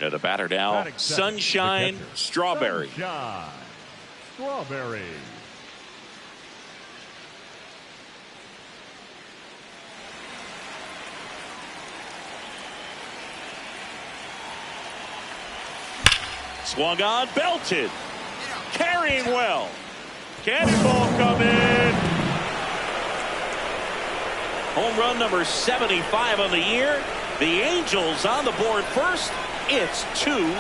The batter now, Sunshine Strawberry. Sunshine Strawberry. Swung on, belted. Carrying well. Cannonball coming. Home run number 75 on the year. The Angels on the board first. It's 2-0.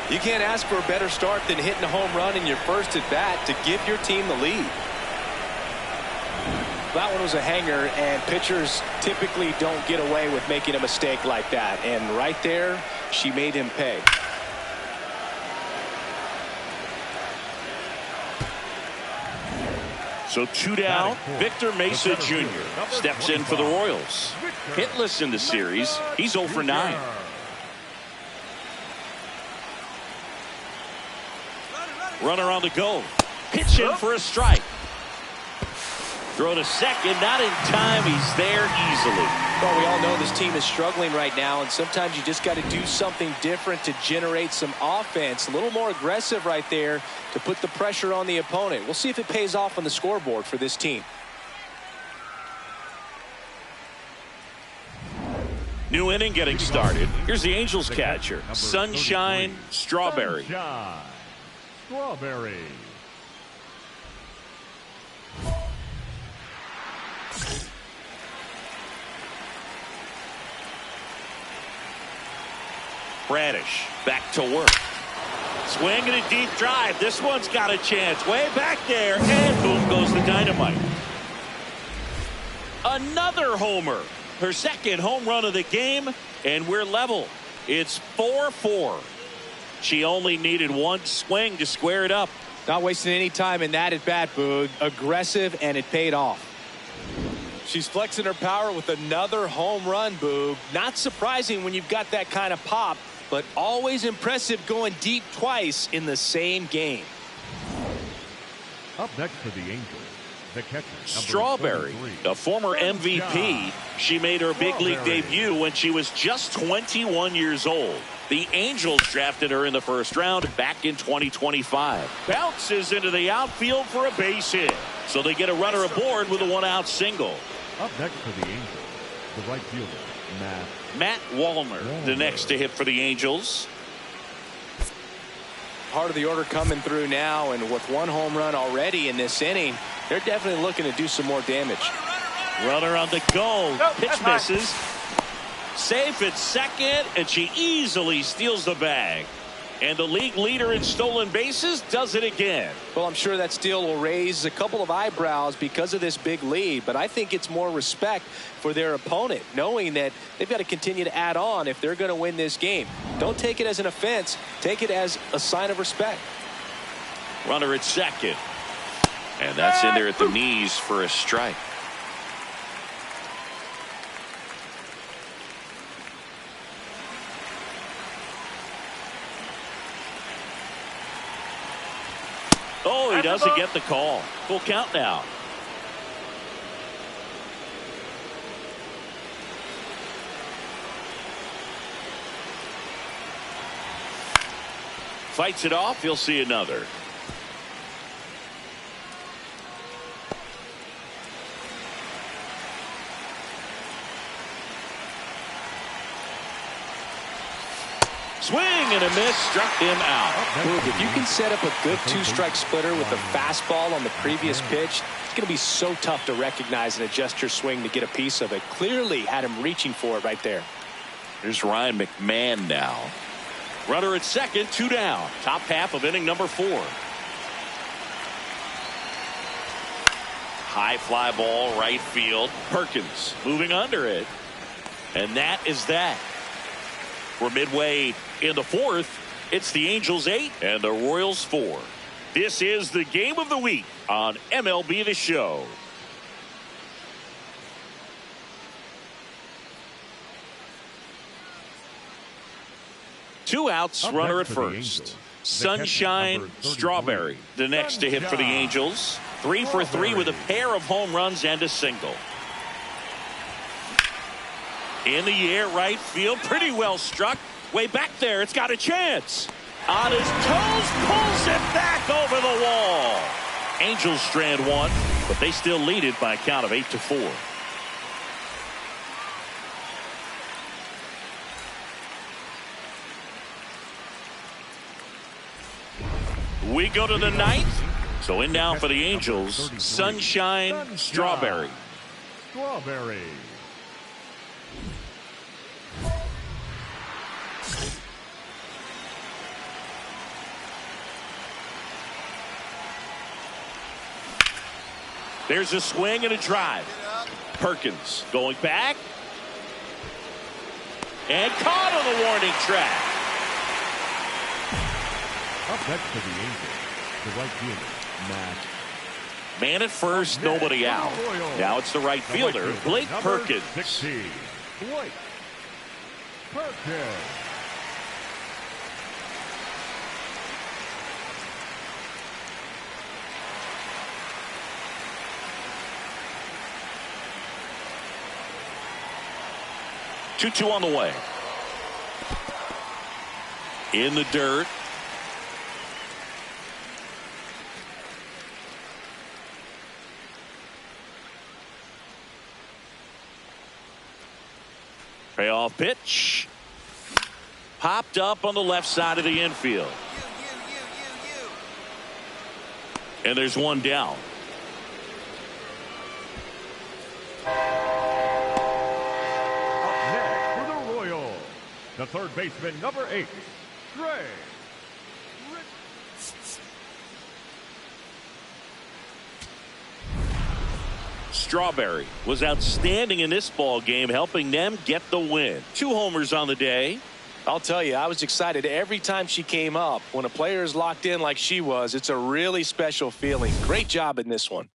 You can't ask for a better start than hitting a home run in your first at bat to give your team the lead. That one was a hanger, and pitchers typically don't get away with making a mistake like that. And right there, she made him pay. So 2 down. Victor Mesa Jr. steps in for the Royals. Hitless in the series. He's 0 for 9. Runner on the go. Pitch in for a strike. Throw to second. Not in time. He's there easily. Well, we all know this team is struggling right now, and sometimes you just got to do something different to generate some offense. A little more aggressive right there to put the pressure on the opponent. We'll see if it pays off on the scoreboard for this team. New inning getting started. Here's the Angels catcher, Sunshine Strawberry. Sunshine Strawberry. Bradish back to work. Swing and a deep drive. This one's got a chance. Way back there. And boom goes the dynamite. Another homer. Her second home run of the game. And we're level. It's 4-4. She only needed one swing to square it up. Not wasting any time in that at bat, Boog. Aggressive, and it paid off. She's flexing her power with another home run, Boog. Not surprising when you've got that kind of pop, but always impressive going deep twice in the same game. Up next for the Angels, the catcher, Strawberry, a former MVP. She made her big league debut when she was just 21 years old. The Angels drafted her in the first round back in 2025. Bounces into the outfield for a base hit. So they get a runner aboard with a one-out single. Up next for the Angels, the right fielder, Matt Wallner, the next to hit for the Angels. Part of the order coming through now, and with one home run already in this inning, they're definitely looking to do some more damage. Runner on the go. Pitch misses. Safe at second, and she easily steals the bag. And the league leader in stolen bases does it again. Well, I'm sure that steal will raise a couple of eyebrows because of this big lead, but I think it's more respect for their opponent, knowing that they've got to continue to add on if they're going to win this game. Don't take it as an offense. Take it as a sign of respect. Runner at second. And that's in there at the knees for a strike. Oh, he doesn't get the call. Full count now. Fights it off. He'll see another. Swing and a miss, struck him out. If you can set up a good two-strike splitter with the fastball on the previous pitch, it's going to be so tough to recognize and adjust your swing to get a piece of it. Clearly had him reaching for it right there. Here's Ryan McMahon now. Runner at second, 2 down. Top half of inning number 4. High fly ball, right field. Perkins moving under it. And that is that. We're midway in the 4th. It's the Angels 8 and the Royals 4. This is the game of the week on MLB The Show. Two outs, runner at first. Sunshine Strawberry, the next to hit for the Angels. 3 for 3 with a pair of home runs and a single. In the air, right field, pretty well struck. Way back there. It's got a chance. On his toes, pulls it back over the wall. Angels strand one, but they still lead it by a count of 8-4. We go to the ninth. So in now for the Angels, Sunshine Strawberry. Strawberry. There's a swing and a drive. Perkins going back. And caught on the warning track. Up next for the Angels, the right fielder, Matt. Man at first, nobody out. Now it's the right fielder, Blake Perkins. 16, Blake Perkins. Two on the way. In the dirt. Payoff pitch. Popped up on the left side of the infield. And there's one down. The third baseman, number 8, Trey. Strawberry was outstanding in this ball game, helping them get the win. 2 homers on the day. I'll tell you, I was excited every time she came up. When a player is locked in like she was, it's a really special feeling. Great job in this one.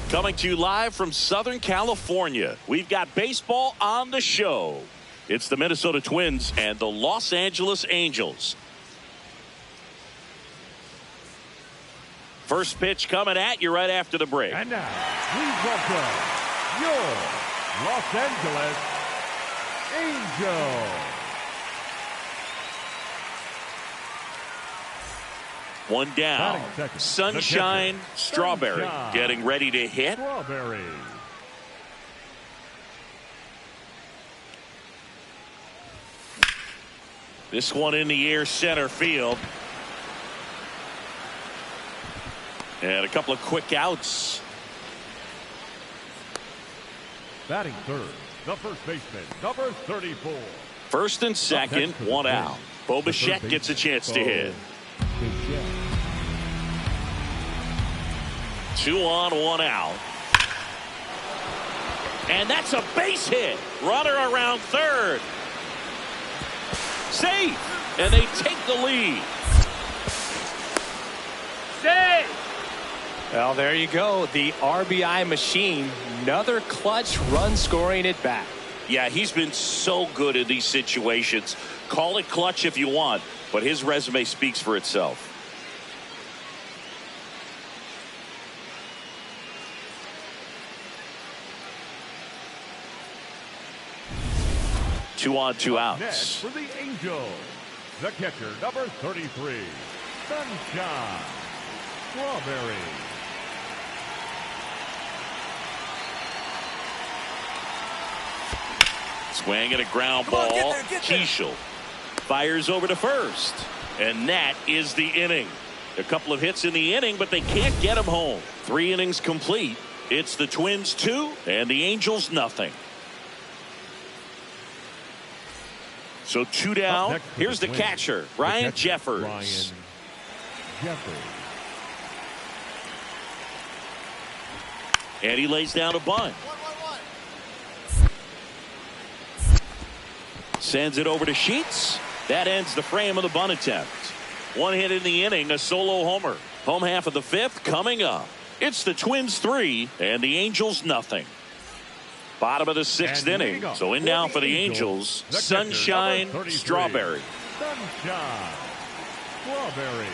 Coming to you live from Southern California, we've got baseball on the show. It's the Minnesota Twins and the Los Angeles Angels. First pitch coming at you right after the break. And now, please welcome your Los Angeles Angels. One down. Sunshine Strawberry Sunshine. getting ready to hit. Strawberry. This one in the air, center field. And a couple of quick outs. Batting third, the first baseman, number 34. First and second, one out. Bo Bichette gets a chance to hit. 2 on, 1 out. And that's a base hit. Runner around third. Safe. And they take the lead. Safe. Well, there you go. The RBI machine. Another clutch run scoring at bat. Yeah, he's been so good in these situations. Call it clutch if you want, but his resume speaks for itself. 2 on, 2 outs. Next for the Angels, the catcher, number 33, Sunshine Strawberry. Swing and a ground ball. Get there. Keishel fires over to first. And that is the inning. A couple of hits in the inning, but they can't get him home. 3 innings complete. It's the Twins 2 and the Angels nothing. So 2 down. Here's the catcher, Ryan Jeffers. And he lays down a bunt. Sends it over to Sheets. That ends the frame of the bunt attempt. 1 hit in the inning, a solo homer. Home half of the 5th coming up. It's the Twins 3 and the Angels nothing. Bottom of the 6th inning. So in now for the Angels, Sunshine Strawberry. Sunshine Strawberry.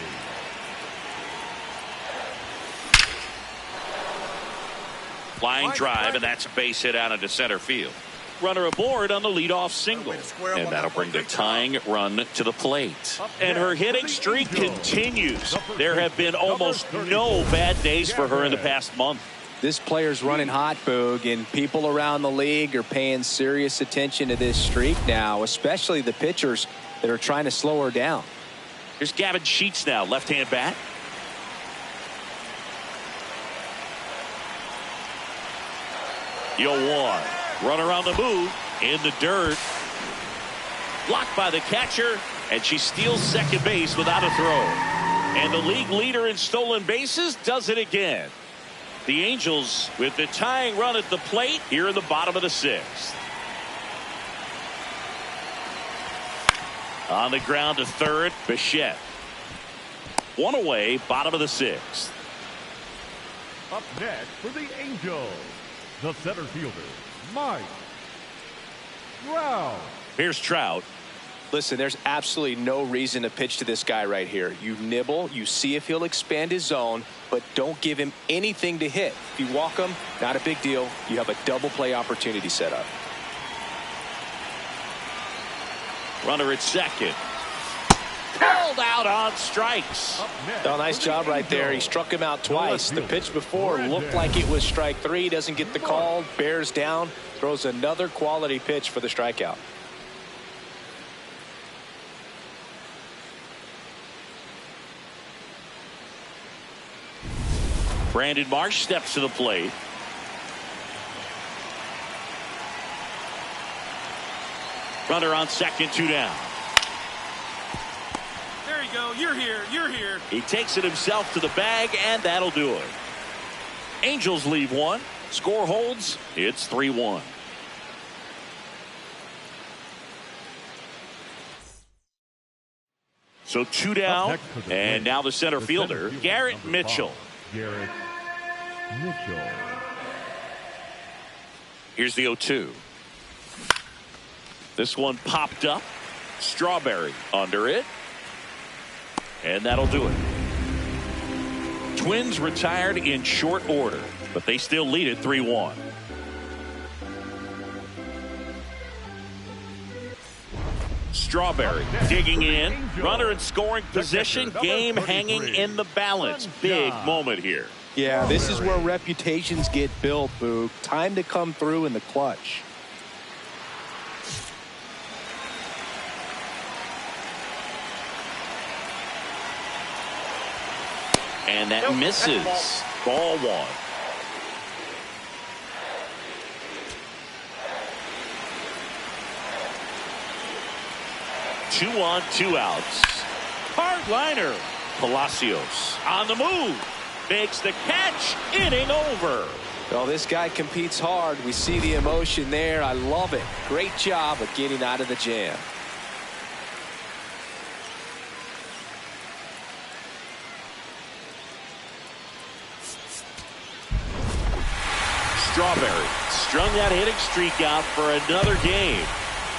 Line drive, and that's a base hit out into center field. Runner aboard on the leadoff single. And that'll bring the tying run to the plate. And her hitting streak continues. There have been almost no bad days for her in the past month. This player's running hot, Boog, and people around the league are paying serious attention to this streak now, especially the pitchers that are trying to slow her down. Here's Gavin Sheets now, left-hand bat. The 0-1. Runner on the move, in the dirt. Blocked by the catcher, and she steals second base without a throw. And the league leader in stolen bases does it again. The Angels with the tying run at the plate here in the bottom of the 6th. On the ground to third, Bichette. 1 away, bottom of the 6th. Up next for the Angels, the center fielder, Mike Trout. Here's Trout. Listen, there's absolutely no reason to pitch to this guy right here. You nibble, you see if he'll expand his zone, but don't give him anything to hit. If you walk him, not a big deal. You have a double play opportunity set up. Runner at second. Pulled out on strikes. Oh, nice job right there. He struck him out twice. The pitch before looked like it was strike 3. Doesn't get the call. Bears down. Throws another quality pitch for the strikeout. Brandon Marsh steps to the plate. Runner on second, 2 down. There you go. You're here. You're here. He takes it himself to the bag, and that'll do it. Angels leave 1. Score holds. It's 3-1. So 2 down, and now the center fielder, Garrett Mitchell. Garrett Mitchell. Here's the 0-2. This one popped up. Strawberry under it. And that'll do it. Twins retired in short order, but they still lead it 3-1. Strawberry digging in. Runner in scoring position. Game hanging in the balance. Big moment here. Yeah, this is where reputations get built, Boog. Time to come through in the clutch. And that misses. Ball 1. Two on, 2 outs. Hard liner. Palacios on the move. Makes the catch. Inning over. Well, this guy competes hard. We see the emotion there. I love it. Great job of getting out of the jam. Strawberry strung that hitting streak out for another game.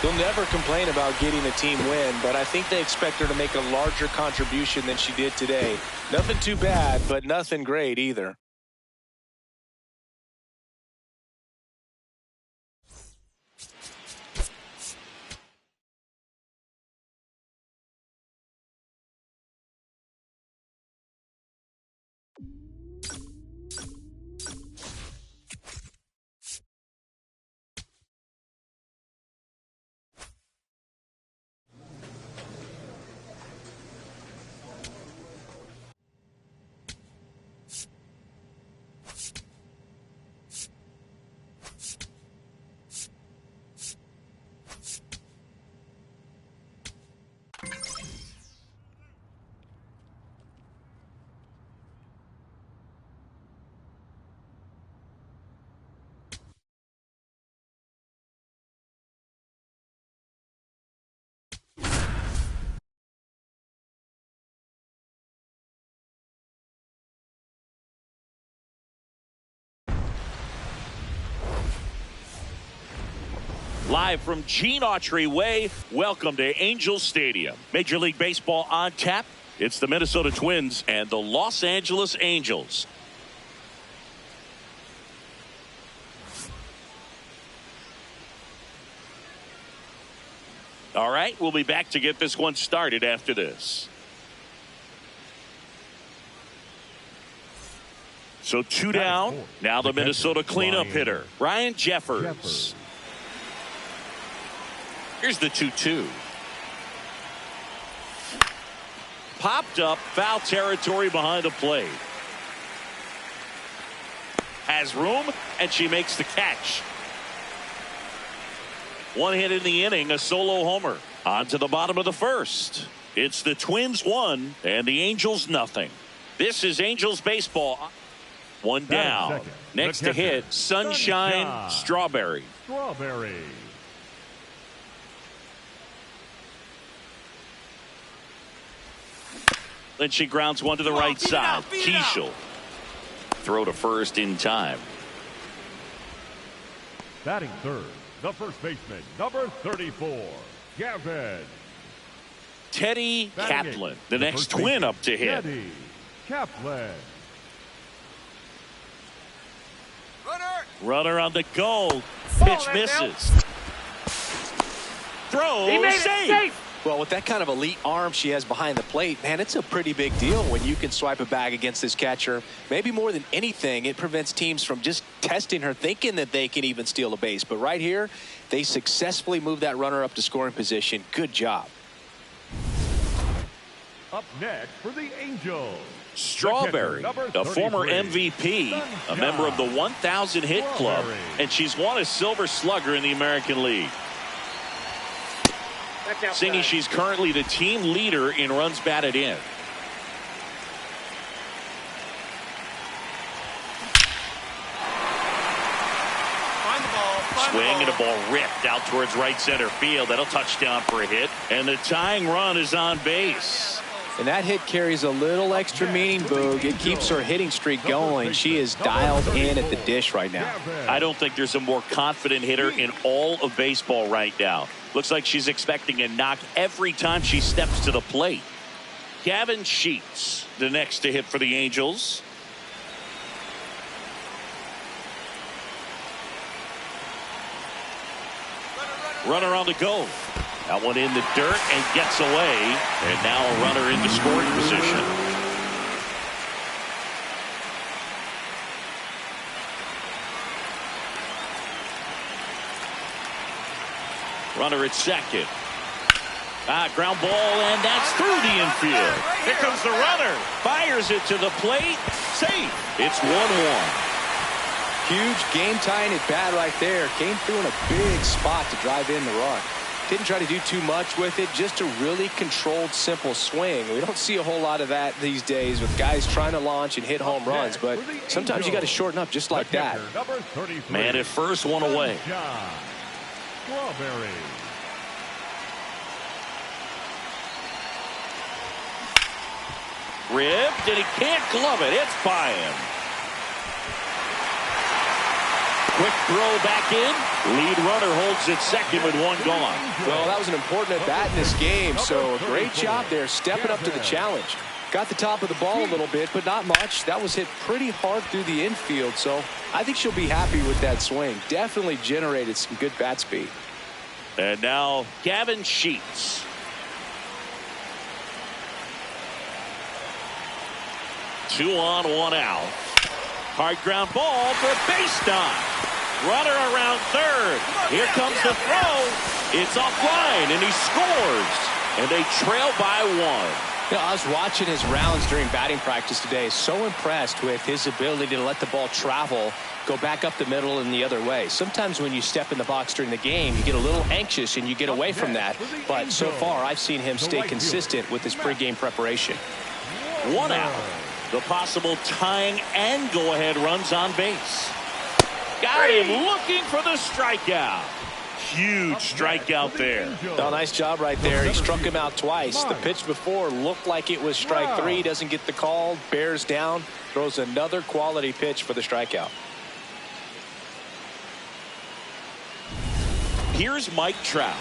He'll never complain about getting a team win, but I think they expect her to make a larger contribution than she did today. Nothing too bad, but nothing great either. Live from Gene Autry Way, welcome to Angels Stadium. Major League Baseball on tap. It's the Minnesota Twins and the Los Angeles Angels. All right, we'll be back to get this one started after this. So 2 down. Now the Minnesota cleanup hitter, Ryan Jeffers. Here's the 2-2. Popped up, foul territory behind the plate. Has room, and she makes the catch. One hit in the inning, a solo homer. On to the bottom of the first. It's the Twins 1 and the Angels nothing. This is Angels baseball. One down. Next to hit, Sunshine Strawberry. Then she grounds one to the right side. Keishel. Throw to first in time. Batting third, the first baseman, number 34, Gavin. Teddy Kaplan, the next Twin up to hit. Teddy Kaplan. Runner on the goal. Pitch misses. Throw safe. Well, with that kind of elite arm she has behind the plate, man, it's a pretty big deal when you can swipe a bag against this catcher. Maybe more than anything, it prevents teams from just testing her, thinking that they can even steal a base. But right here, they successfully move that runner up to scoring position. Good job. Up next for the Angels, Strawberry, the former MVP, a member of the 1,000 hit club, and she's won a Silver Slugger in the American League. Singy, she's currently the team leader in runs batted in. Swing and a ball ripped out towards right center field. That'll touchdown for a hit. And the tying run is on base. And that hit carries a little extra meaning, Boog. It keeps her hitting streak going. She is dialed in at the dish right now. I don't think there's a more confident hitter in all of baseball right now. Looks like she's expecting a knock every time she steps to the plate. Gavin Sheets, the next to hit for the Angels. Runner on the go. That one in the dirt and gets away. And now a runner into scoring position. Runner at second. Ground ball, and that's through the infield. Here comes the runner. Fires it to the plate. Safe. It's 1-1. Huge game-tying at bat right there. Came through in a big spot to drive in the run. Didn't try to do too much with it. Just a really controlled, simple swing. We don't see a whole lot of that these days with guys trying to launch and hit home runs. But sometimes you got to shorten up just like that. Man at first, one away. Strawberry. Ripped, and he can't glove it. It's by him. Quick throw back in. Lead runner holds it second with one gone. Well, that was an important at bat in this game, so a great job there stepping up to the challenge. Got the top of the ball a little bit, but not much. That was hit pretty hard through the infield, so I think she'll be happy with that swing. Definitely generated some good bat speed. And now Gavin Sheets. Two on, one out. Hard ground ball for a base dive. Runner around third. Here comes the throw. It's offline, and he scores. And they trail by one. You know, I was watching his rounds during batting practice today. So impressed with his ability to let the ball travel, go back up the middle and the other way. Sometimes when you step in the box during the game, you get a little anxious and you get away from that. But so far, I've seen him stay consistent with his pregame preparation. One out. The possible tying and go-ahead runs on base. Got him looking for the strikeout. Huge strikeout there. Oh, nice job right there. He struck him out twice. The pitch before looked like it was strike three. Doesn't get the call. Bears down. Throws another quality pitch for the strikeout. Here's Mike Trout.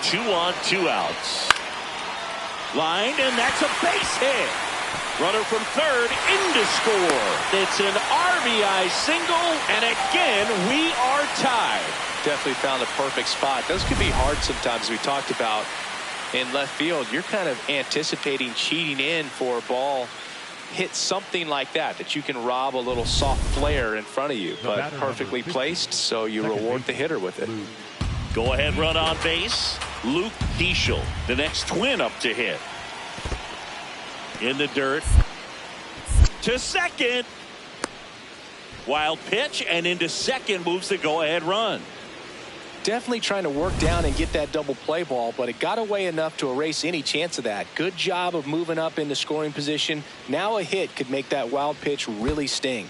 Two on, two outs. Line, and that's a base hit. Runner from third in to score. It's an RBI single, and again, we are tied. Definitely found a perfect spot. Those can be hard sometimes. We talked about in left field. You're kind of anticipating cheating in for a ball. Hit something like that you can rob a little soft flare in front of you, but perfectly placed, so you reward the hitter with it. Go ahead run on base. Luke Diesel, the next Twin up to hit. In the dirt. To second. Wild pitch, and into second moves the go-ahead run. Definitely trying to work down and get that double play ball, but it got away enough to erase any chance of that. Good job of moving up into scoring position. Now a hit could make that wild pitch really sting.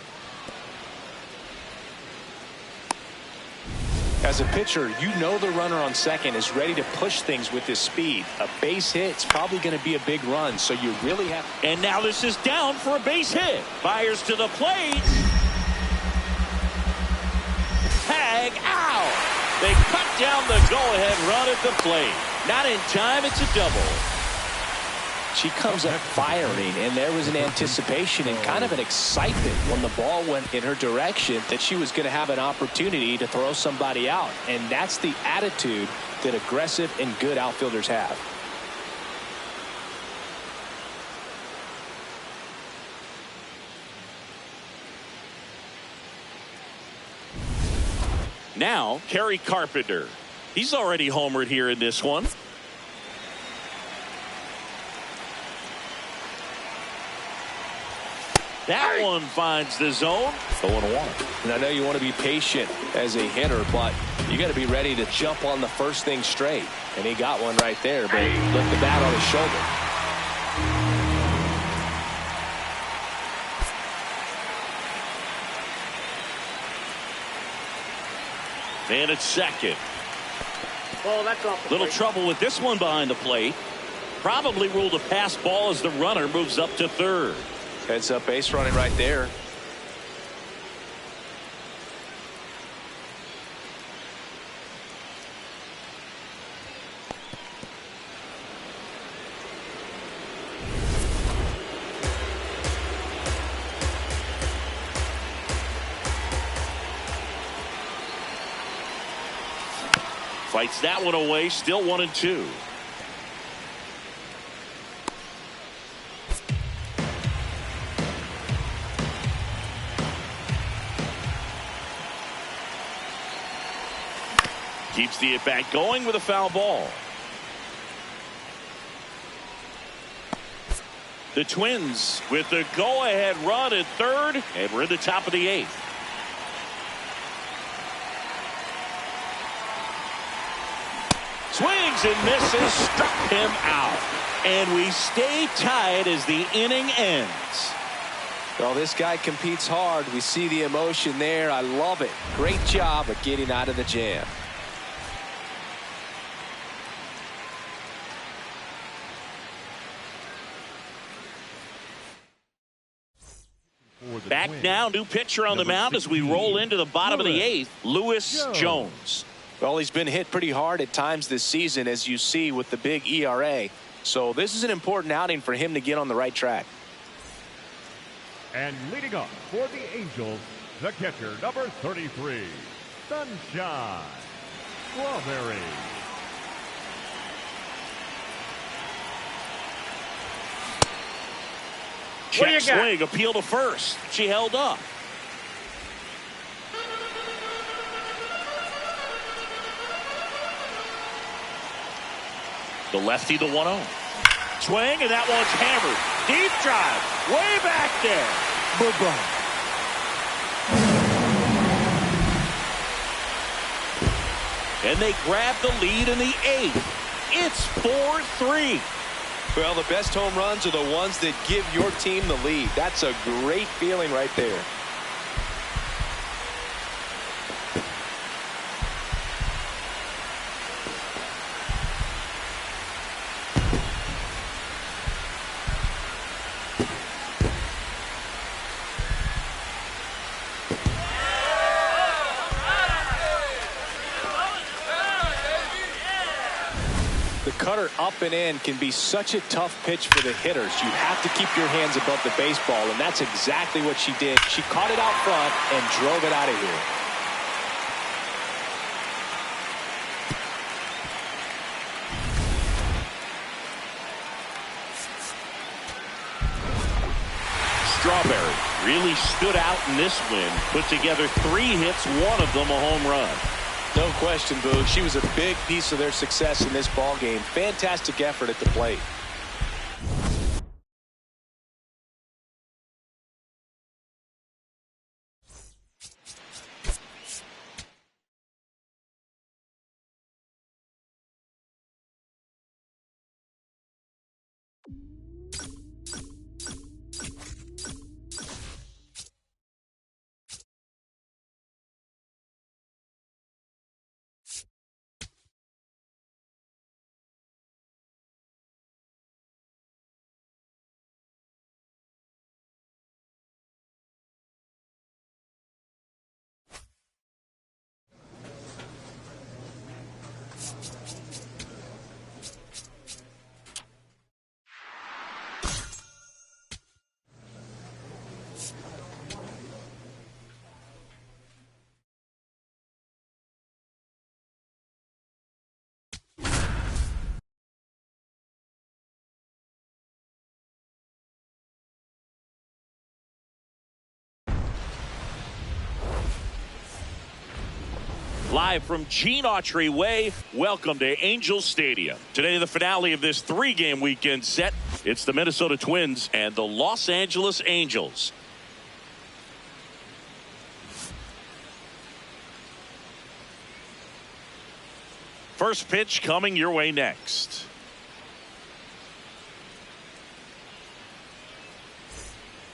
As a pitcher, you know the runner on second is ready to push things with his speed. A base hit's probably going to be a big run, so you really have. And now this is down for a base hit. Fires to the plate. Tag out. They cut down the go-ahead run at the plate. Not in time, it's a double. She comes up firing, and there was an anticipation and kind of an excitement when the ball went in her direction that she was going to have an opportunity to throw somebody out. And that's the attitude that aggressive and good outfielders have. Now, Kerry Carpenter. He's already homered here in this one. That one finds the zone. 0-1. And I know you want to be patient as a hitter, but you got to be ready to jump on the first thing straight. And he got one right there, but he left the bat on his shoulder. And it's second. Oh, that's off the Little plate. trouble with this one behind the plate. Probably ruled a pass ball as the runner moves up to third. Heads up base running right there. Fights that one away, still 1-2. Keeps the at-bat going with a foul ball. The Twins with the go-ahead run at third, and we're in the top of the eighth. Swings and misses, struck him out. And we stay tied as the inning ends. Well, this guy competes hard. We see the emotion there. I love it. Great job of getting out of the jam. Back now, new pitcher on the mound as we roll into the bottom of the eighth, Lewis Jones. Well, he's been hit pretty hard at times this season, as you see with the big ERA. So this is an important outing for him to get on the right track. And leading up for the Angels, the catcher, number 33, Sunshine Strawberry. Check swing, appeal to first. She held up. The lefty, the 1-0. Swing, and that one's hammered. Deep drive, way back there. Bye-bye. And they grab the lead in the eighth. It's 4-3. Well, the best home runs are the ones that give your team the lead. That's a great feeling right there. cutter up and in can be such a tough pitch for the hitters. You have to keep your hands above the baseball, and that's exactly what she did. She caught it out front and drove it out of here. Strawberry really stood out in this win. Put together 3 hits, one of them a home run. No question, Boog. She was a big piece of their success in this ball game. Fantastic effort at the plate. Live from Gene Autry Way, welcome to Angels Stadium. Today, the finale of this 3-game weekend set. It's the Minnesota Twins and the Los Angeles Angels. First pitch coming your way next.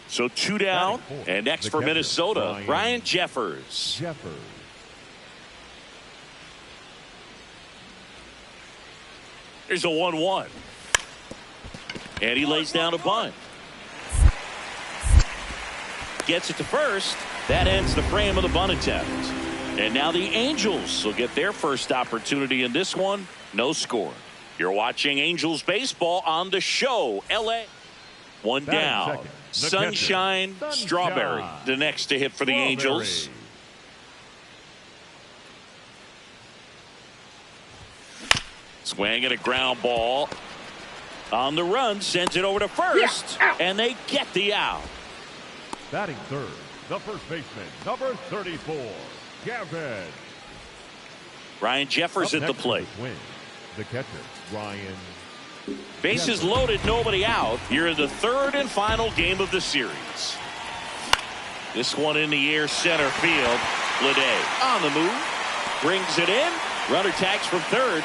So 2 down, and next for Minnesota, Ryan Jeffers. There's a 1-1. And he lays down a bunt. Gets it to first. That ends the frame of the bunt attempt. And now the Angels will get their first opportunity in this one. No score. You're watching Angels baseball on the show. LA. 1 down. Sunshine Strawberry, the next to hit for the Angels. Swing and a ground ball. On the run, sends it over to first. And they get the out. Batting third, the first baseman, number 34, Gavin. Ryan Jeffers at the plate. The catcher, Ryan. Bases loaded, nobody out. Here in the 3rd and final game of the series. This one in the air, center field. Lede on the move. Brings it in. Runner tags from third.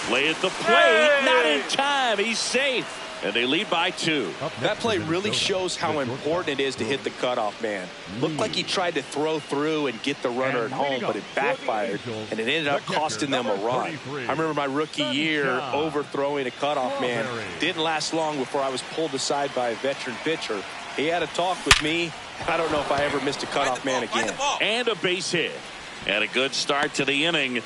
Play at the plate. Not in time. He's safe. And they lead by 2. That play really shows how important it is to hit the cutoff man. Looked like he tried to throw through and get the runner at home, but it backfired, and it ended up costing them a run. I remember my rookie year overthrowing a cutoff man. Didn't last long before I was pulled aside by a veteran pitcher. He had a talk with me. I don't know if I ever missed a cutoff man again. And a base hit. And a good start to the inning.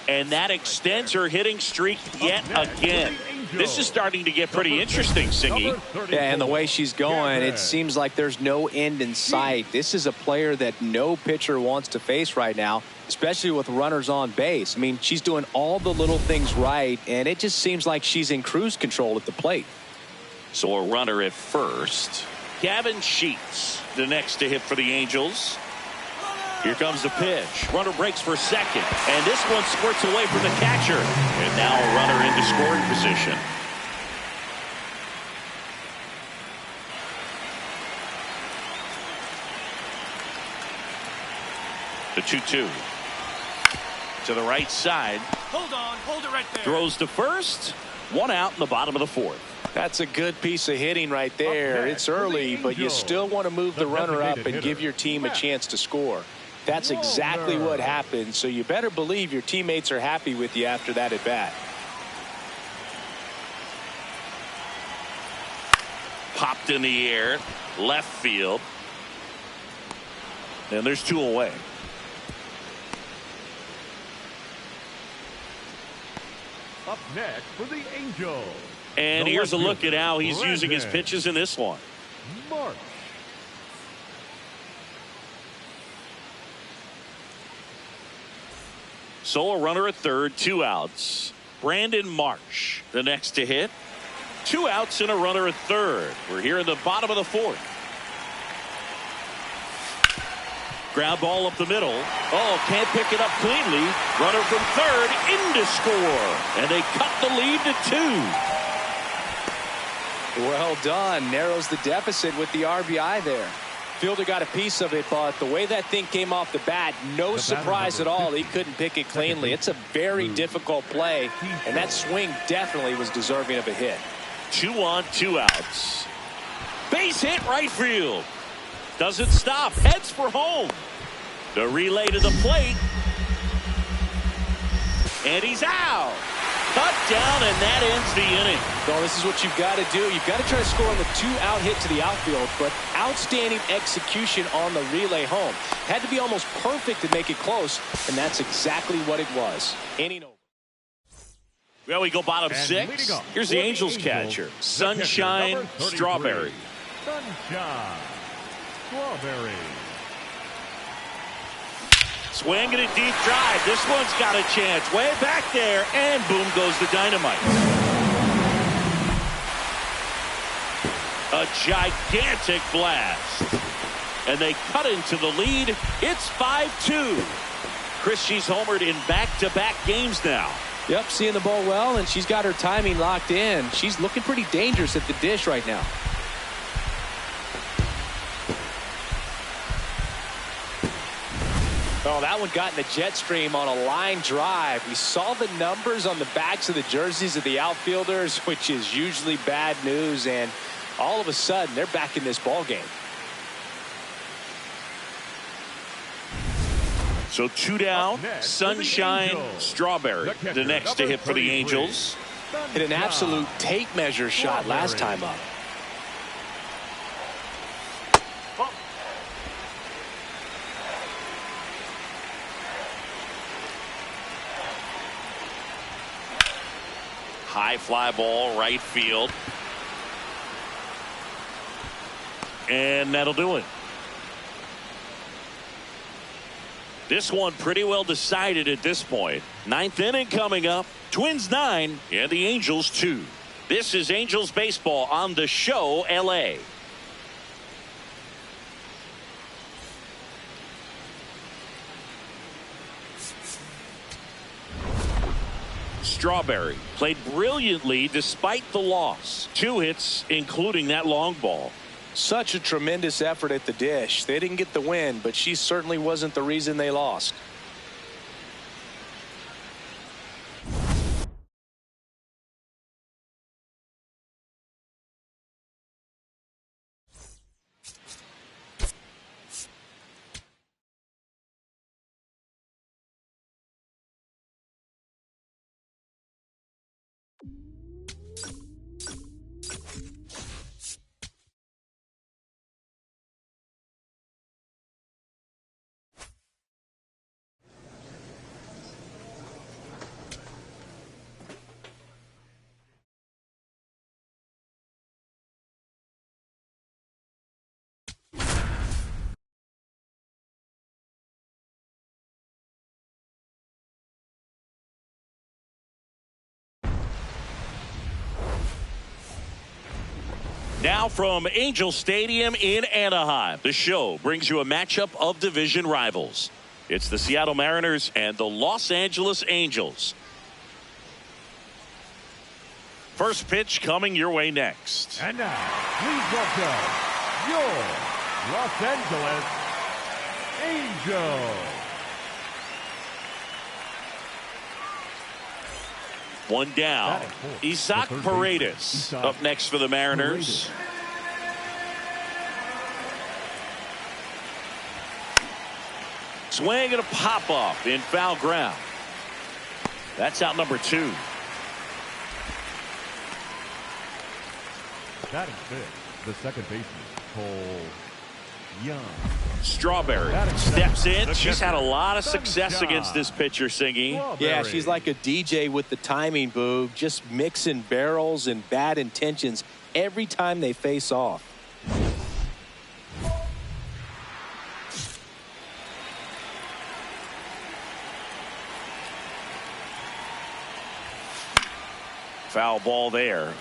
And that extends her hitting streak yet again. This is starting to get pretty interesting, Singy. Yeah, and the way she's going, it seems like there's no end in sight. This is a player that no pitcher wants to face right now, especially with runners on base. I mean, she's doing all the little things right, and it just seems like she's in cruise control at the plate. So a runner at first. Gavin Sheets, the next to hit for the Angels. Here comes the pitch. Runner breaks for second. And this one squirts away from the catcher. And now a runner into scoring position. The 2-2. To the right side. Hold on. Hold it right there. Throws to first. 1 out in the bottom of the 4th. That's a good piece of hitting right there. It's early, but you still want to move the runner up and give your team a chance to score. That's exactly what happened, so you better believe your teammates are happy with you after that at bat. Popped in the air, left field. And there's 2 away. Up next for the Angels. And here's a look at how he's using his pitches in this one. March. So a runner at third, 2 outs. Brandon Marsh, the next to hit. 2 outs and a runner at third. We're here in the bottom of the 4th. Ground ball up the middle. Oh, can't pick it up cleanly. Runner from third in to score. And they cut the lead to 2. Well done. Narrows the deficit with the RBI there. Fielder got a piece of it, but the way that thing came off the bat, no surprise at all. He couldn't pick it cleanly. It's a very difficult play, and that swing definitely was deserving of a hit. 2 on, 2 outs. Base hit right field. Doesn't stop. Heads for home. The relay to the plate. And he's out. Cut down, and that ends the inning. Well, this is what you've got to do. You've got to try to score on the 2-out hit to the outfield, but outstanding execution on the relay home. Had to be almost perfect to make it close, and that's exactly what it was. Inning over. Well, we go bottom And 6. Here's the Angels catcher, Sunshine Strawberry. Sunshine Strawberry. Swinging a deep drive. This one's got a chance. Way back there, and boom goes the dynamite. A gigantic blast. And they cut into the lead. It's 5-2. Chris, she's homered in back-to-back games now. Yep, seeing the ball well, and she's got her timing locked in. She's looking pretty dangerous at the dish right now. Oh, that one got in the jet stream on a line drive. We saw the numbers on the backs of the jerseys of the outfielders, which is usually bad news, and all of a sudden they're back in this ball game. So 2 down, Sunshine Strawberry, the next to hit for the Angels. Hit an absolute tape measure shot last time up. High fly ball, right field. And that'll do it. This one pretty well decided at this point. 9th inning coming up. Twins 9 and the Angels 2. This is Angels baseball on the show LA. Strawberry played brilliantly despite the loss. 2 hits, including that long ball. Such a tremendous effort at the dish. They didn't get the win, but she certainly wasn't the reason they lost. Now from Angel Stadium in Anaheim, the show brings you a matchup of division rivals. It's the Seattle Mariners and the Los Angeles Angels. First pitch coming your way next. And now, please welcome your Los Angeles Angels. One down. Isaac Paredes up next for the Mariners. Swing and a pop up in foul ground. That's out number 2. Batting fifth, the second baseman, Cole Young. Strawberry steps in. She's had a lot of success against this pitcher, Singy. Yeah, she's like a DJ with the timing, Boog. Just mixing barrels and bad intentions every time they face off. Foul ball there.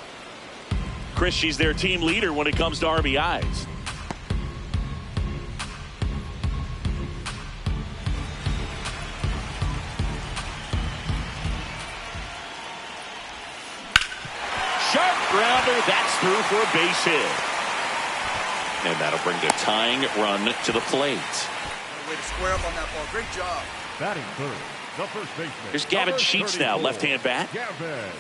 Chris, she's their team leader when it comes to RBIs. Sharp grounder, that's through for a base hit. And that'll bring the tying run to the plate. Way to square up on that ball. Great job. Batting third, the first baseman. Here's Gavin Sheets now, left-hand bat. Gavin.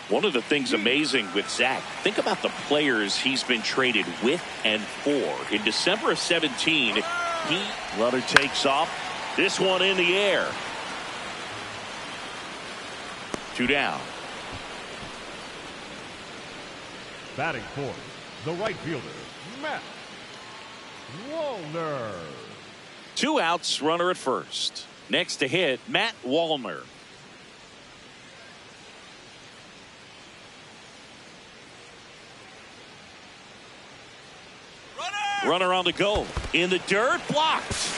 One of the things amazing with Zach, think about the players he's been traded with and for. In December of 17, runner takes off. This one in the air. 2 down. Batting fourth, the right fielder, Matt Wallner. 2 outs, runner at first. Next to hit, Matt Wallner. Runner on the go. In the dirt, blocked.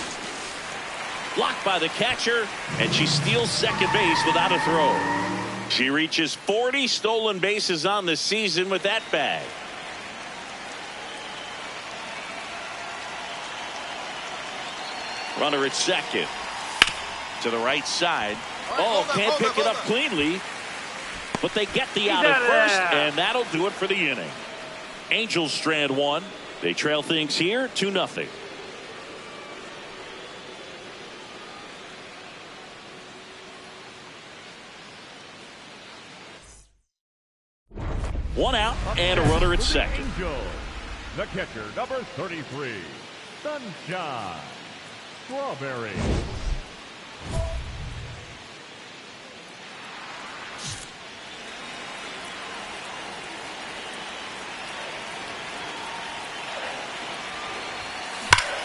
Blocked by the catcher, and she steals second base without a throw. She reaches 40 stolen bases on the season with that bag. Runner at second. To the right side. Oh, can't pick it up cleanly. But they get the out at first, and that'll do it for the inning. Angels strand one. They trail things here 2-0. One out and a runner at second. Angels, the catcher, number 33, Sunshine Strawberry.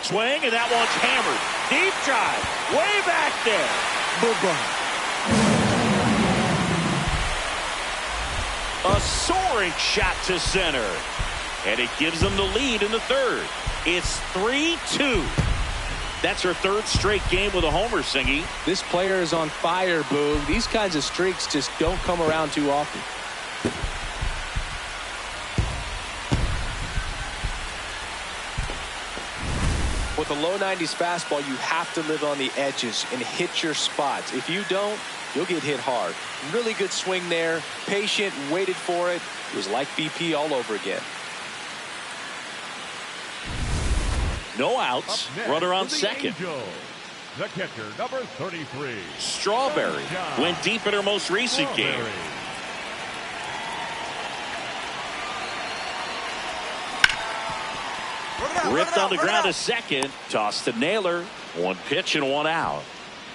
Swing, and that one's hammered. Deep drive. Way back there. A soaring shot to center. And it gives them the lead in the third. It's 3-2. That's her third straight game with a homer, Singy. This player is on fire, Boog. These kinds of streaks just don't come around too often. With a low 90s fastball, you have to live on the edges and hit your spots. If you don't, you'll get hit hard. Really good swing there. Patient, waited for it. It was like BP all over again. No outs. Runner on second. Angels, the catcher, number 33, Strawberry went deep in her most recent game. Ripped on the ground to second. Tossed to Naylor. 1 pitch and 1 out.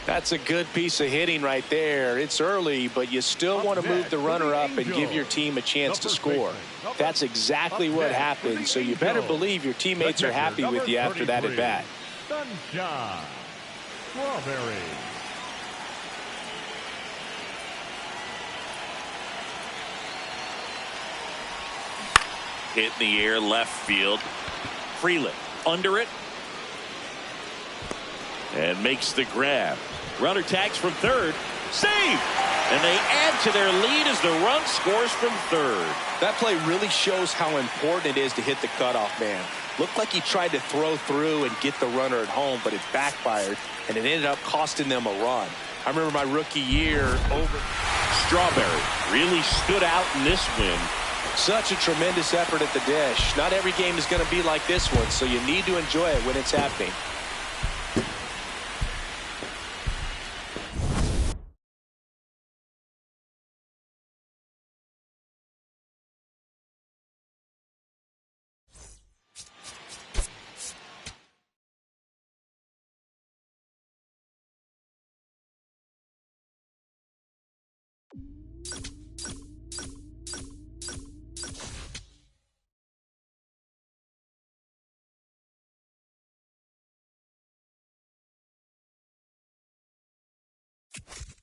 That's a good piece of hitting right there. It's early, but you still want to move the runner up and give your team a chance to score. That's exactly what happened, so you better believe your teammates are happy with you after that at bat. Sunshine Strawberry. Hit in the air, left field. Freeland under it. And makes the grab. Runner tags from third. Save! And they add to their lead as the run scores from third. That play really shows how important it is to hit the cutoff man. Looked like he tried to throw through and get the runner at home, but it backfired, and it ended up costing them a run. I remember my rookie year over. Strawberry really stood out in this win. Such a tremendous effort at the dish. Not every game is going to be like this one, so you need to enjoy it when it's happening. 1.